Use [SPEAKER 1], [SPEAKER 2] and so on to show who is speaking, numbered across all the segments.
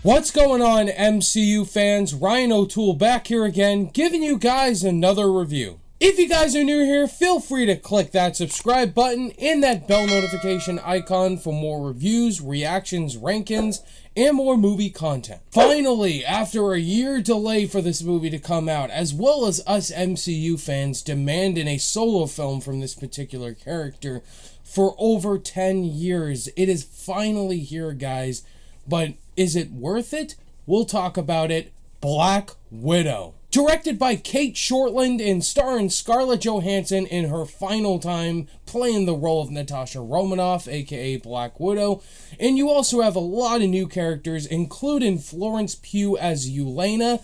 [SPEAKER 1] What's going on, MCU fans? Ryan O'Toole back here again, giving you guys another review. If you guys are new here, feel free to click that subscribe button and that bell notification icon for more reviews, reactions, rankings, and more movie content. Finally, after a year delay for this movie to come out, as well as us MCU fans demanding a solo film from this particular character for over 10 years, it is finally here, guys. But is it worth it? We'll talk about it. Black Widow. Directed by Kate Shortland and starring Scarlett Johansson in her final time playing the role of Natasha Romanoff, aka Black Widow. And you also have a lot of new characters, including Florence Pugh as Yelena,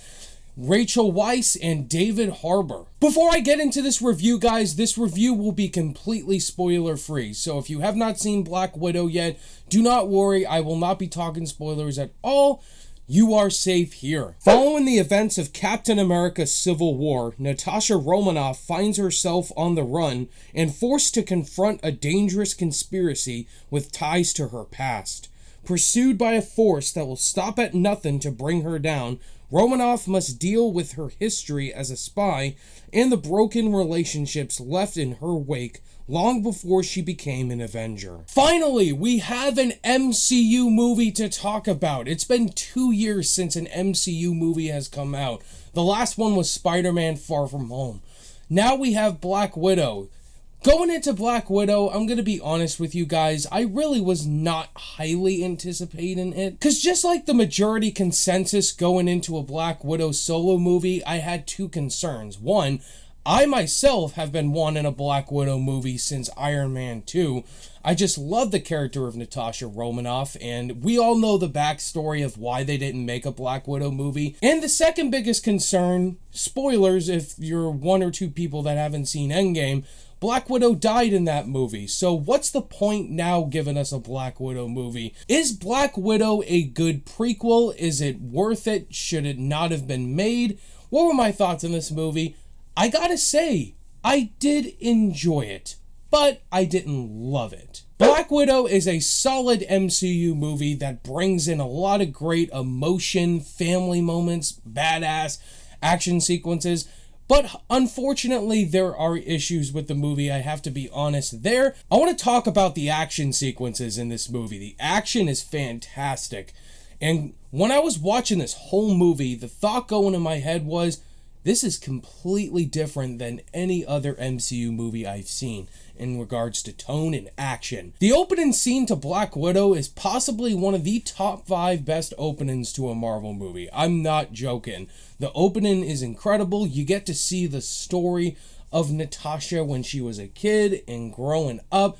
[SPEAKER 1] Rachel Weisz, and David Harbour. Before I get into this review, guys, this review will be completely spoiler-free. So if you have not seen Black Widow yet, do not worry, I will not be talking spoilers at all. You are safe here. Following the events of Captain America Civil War, Natasha Romanoff finds herself on the run and forced to confront a dangerous conspiracy with ties to her past. Pursued by a force that will stop at nothing to bring her down, Romanoff must deal with her history as a spy and the broken relationships left in her wake long before she became an Avenger. Finally, we have an MCU movie to talk about. It's been 2 years since an MCU movie has come out. The last one was Spider-Man Far From Home. Now we have Black Widow. Going into Black Widow, I'm going to be honest with you guys, I really was not highly anticipating it. Because just like the majority consensus going into a Black Widow solo movie, I had two concerns. One, I myself have been wanting a Black Widow movie since Iron Man 2. I just love the character of Natasha Romanoff, and we all know the backstory of why they didn't make a Black Widow movie. And the second biggest concern, spoilers if you're one or two people that haven't seen Endgame, Black Widow died in that movie, so what's the point now giving us a Black Widow movie? Is Black Widow a good prequel? Is it worth it? Should it not have been made? What were my thoughts on this movie? I gotta say, I did enjoy it, but I didn't love it. Black Widow is a solid MCU movie that brings in a lot of great emotion, family moments, badass action sequences, but unfortunately there are issues with the movie, I have to be honest there. I want to talk about the action sequences in this movie. The action is fantastic, and when I was watching this whole movie, the thought going in my head was, this is completely different than any other MCU movie I've seen in regards to tone and action. The opening scene to Black Widow is possibly one of the top 5 best openings to a Marvel movie. I'm not joking. The opening is incredible. You get to see the story of Natasha when she was a kid and growing up,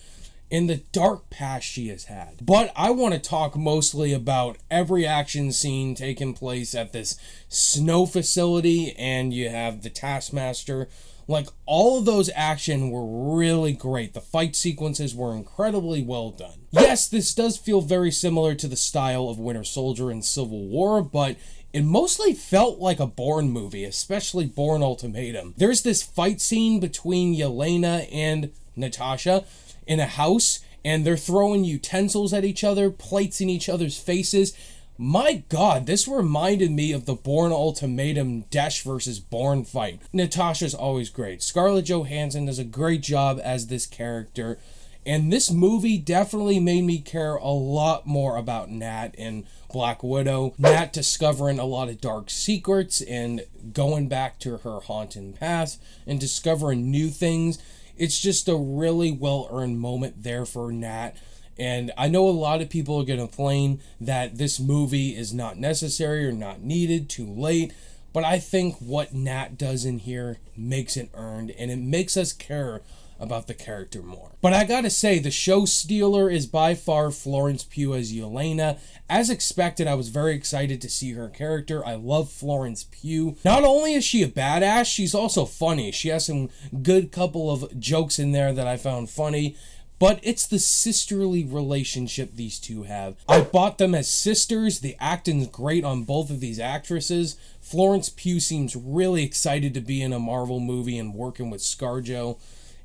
[SPEAKER 1] in the dark past she has had. But I want to talk mostly about every action scene taking place at this snow facility, and you have the Taskmaster. Like, all of those action were really great. The fight sequences were incredibly well done. Yes, this does feel very similar to the style of Winter Soldier and Civil War, but it mostly felt like a Bourne movie, especially Bourne Ultimatum. There's this fight scene between Yelena and Natasha in a house, and they're throwing utensils at each other, plates in each other's faces. My god, this reminded me of the Bourne Ultimatum Dash versus Bourne fight. Natasha's always great. Scarlett Johansson does a great job as this character, and this movie definitely made me care a lot more about Nat and Black Widow. Nat discovering a lot of dark secrets and going back to her haunting past and discovering new things. It's just a really well-earned moment there for Nat. And I know a lot of people are going to complain that this movie is not necessary or not needed, too late. But I think what Nat does in here makes it earned, and it makes us care about the character more. But I gotta say, the show stealer is by far Florence Pugh as Yelena. As expected, I was very excited to see her character. I love Florence Pugh. Not only is she a badass, she's also funny. She has some good couple of jokes in there that I found funny. But it's the sisterly relationship these two have. I bought them as sisters. The acting's great on both of these actresses. Florence Pugh seems really excited to be in a Marvel movie and working with ScarJo.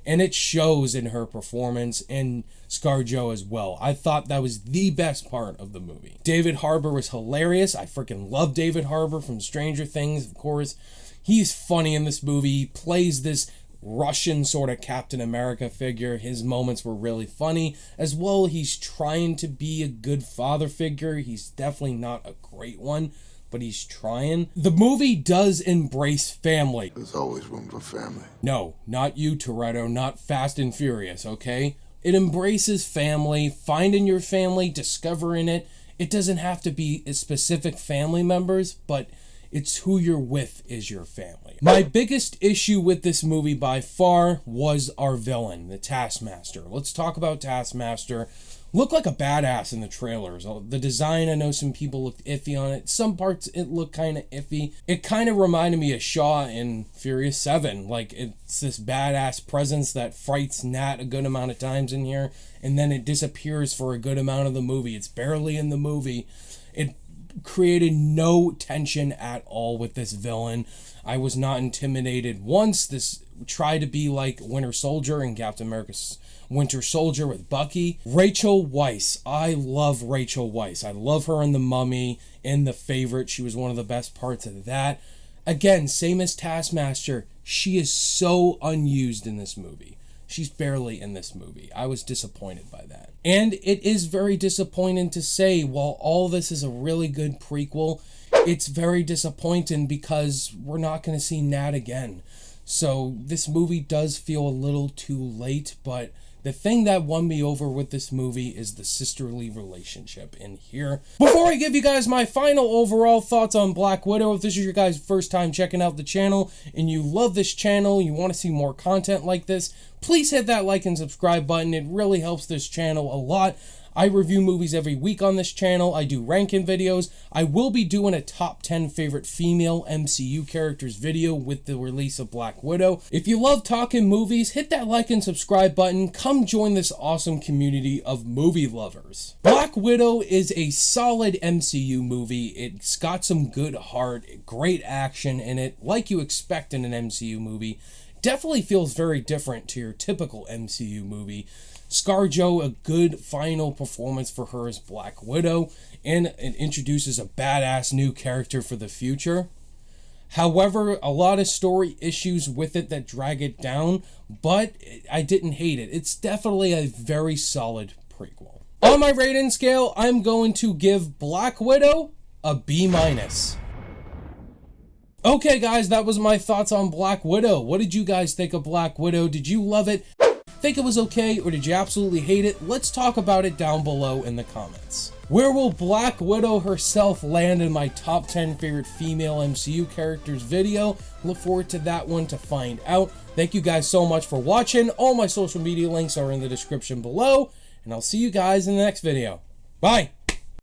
[SPEAKER 1] and it shows in her performance and ScarJo as well. I thought that was the best part of the movie. David Harbour was hilarious. I freaking love David Harbour from Stranger Things, of course. He's funny in this movie. He plays this Russian sort of Captain America figure. His moments were really funny. As well, he's trying to be a good father figure. He's definitely not a great one, but he's trying. The movie does embrace family.
[SPEAKER 2] There's always room for family.
[SPEAKER 1] No, not you, Toretto, not Fast and Furious, okay? It embraces family, finding your family, discovering it. It doesn't have to be specific family members, but it's who you're with is your family. My biggest issue with this movie by far was our villain, the Taskmaster. Let's talk about Taskmaster. Looked like a badass in the trailers. The design, I know some people looked iffy on it. Some parts it looked kind of iffy. It kind of reminded me of Shaw in Furious 7. Like, it's this badass presence that fights Nat a good amount of times in here, and then it disappears for a good amount of the movie. It's barely in the movie. It created no tension at all with this villain. I was not intimidated once. This tried to be like Winter Soldier and Captain America's Winter Soldier with Bucky. Rachel Weisz. I love Rachel Weisz. I love her in The Mummy, in The Favorite. She was one of the best parts of that. Again, same as Taskmaster. She is so unused in this movie. She's barely in this movie. I was disappointed by that. And it is very disappointing to say, while all this is a really good prequel, it's very disappointing because we're not going to see Nat again. So this movie does feel a little too late, but the thing that won me over with this movie is the sisterly relationship in here. Before I give you guys my final overall thoughts on Black Widow, if this is your guys' first time checking out the channel and you love this channel, you want to see more content like this, please hit that like and subscribe button. It really helps this channel a lot. I review movies every week on this channel. I do ranking videos. I will be doing a top 10 favorite female MCU characters video with the release of Black Widow. If you love talking movies, hit that like and subscribe button. Come join this awesome community of movie lovers. Black Widow is a solid MCU movie. It's got some good heart, great action in it, like you expect in an MCU movie. Definitely feels very different to your typical MCU movie. ScarJo, a good final performance for her as Black Widow, and it introduces a badass new character for the future. However, a lot of story issues with it that drag it down, but I didn't hate it. It's definitely a very solid prequel. On my rating scale, I'm going to give Black Widow a B-. Okay guys, that was my thoughts on Black Widow. What did you guys think of Black Widow? Did you love it? Think it was okay, or did you absolutely hate it? Let's talk about it down below in the comments. Where will Black Widow herself land in my top 10 favorite female MCU characters video? Look forward to that one to find out. Thank you guys so much for watching. All my social media links are in the description below, and I'll see you guys in the next video. Bye!